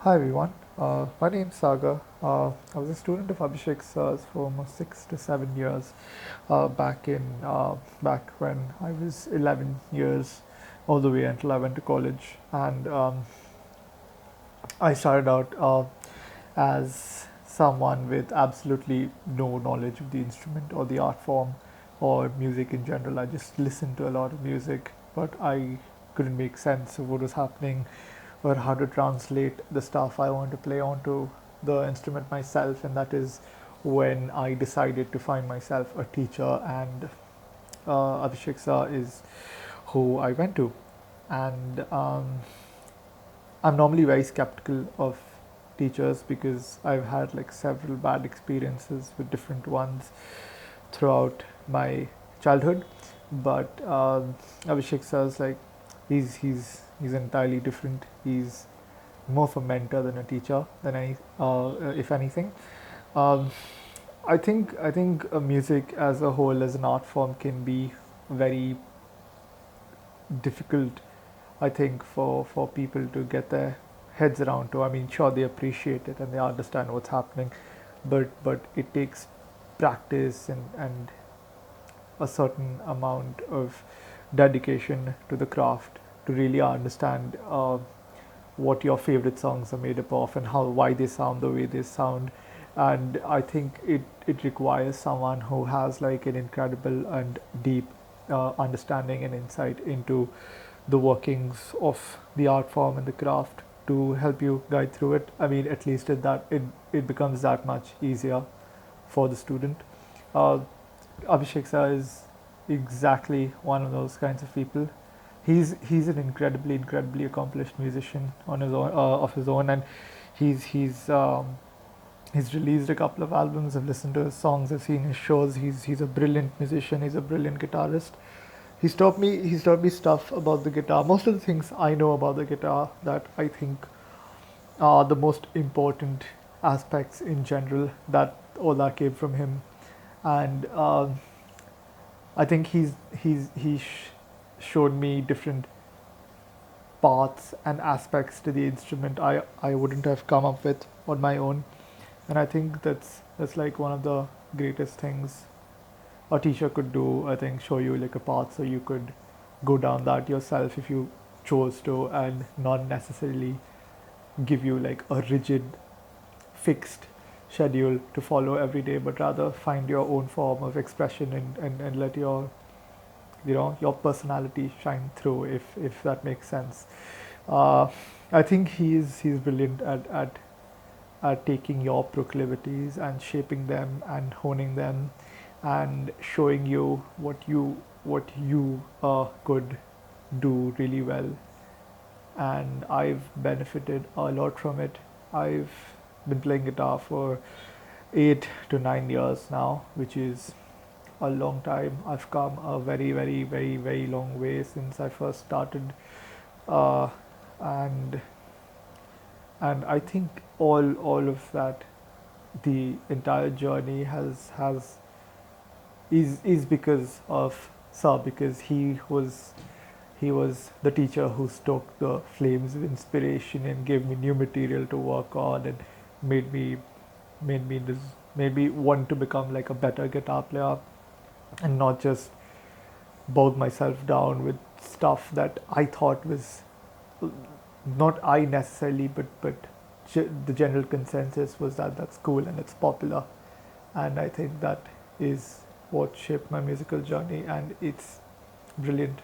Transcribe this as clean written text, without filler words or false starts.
Hi everyone, my name is Sagar. I was a student of Abhishek Sir's for almost 6 to 7 years back when I was 11 years, all the way until I went to college. And I started out as someone with absolutely no knowledge of the instrument or the art form or music in general. I just listened to a lot of music, but I couldn't make sense of what was happening or how to translate the stuff I want to play onto the instrument myself. And that is when I decided to find myself a teacher, and Abhishek Sir is who I went to. And I'm normally very skeptical of teachers because I've had like several bad experiences with different ones throughout my childhood. But Abhishek Sir's like he's entirely different. He's more of a mentor than a teacher than any if anything. Um, I think music as a whole as an art form can be very difficult, I think, for people to get their heads around to. I mean, sure, they appreciate it and they understand what's happening, but it takes practice and a certain amount of dedication to the craft to really understand what your favorite songs are made up of and how why they sound the way they sound. And I think it requires someone who has like an incredible and deep understanding and insight into the workings of the art form and the craft to help you guide through it. I mean, at least it becomes that much easier for the student. uh, Abhishek Sir is exactly one of those kinds of people. He's an incredibly accomplished musician on his own, of his own, and he's released a couple of albums. I've listened to his songs. I've seen his shows. He's a brilliant musician. He's a brilliant guitarist. He's taught me stuff about the guitar. Most of the things I know about the guitar that I think are the most important aspects in general. That all that came from him, and I think he showed me different paths and aspects to the instrument I wouldn't have come up with on my own. And I think that's like one of the greatest things a teacher could do. I think show you like a path so you could go down that yourself if you chose to, and not necessarily give you like a rigid fixed schedule to follow every day, but rather find your own form of expression and let your personality shine through, if that makes sense. uh, I think he's brilliant at taking your proclivities and shaping them and honing them and showing you what you could do really well. And I've benefited a lot from it. I've been playing guitar for 8 to 9 years now, which is a long time. I've come a very long way since I first started, uh, and I think all of that, the entire journey is because of Sir, because he was the teacher who stoked the flames of inspiration and gave me new material to work on, and made me made me des- made me want to become like a better guitar player, and not just bowed myself down with stuff that I thought was not I necessarily, but the general consensus was that that's cool and it's popular. And I think that is what shaped my musical journey, and it's brilliant.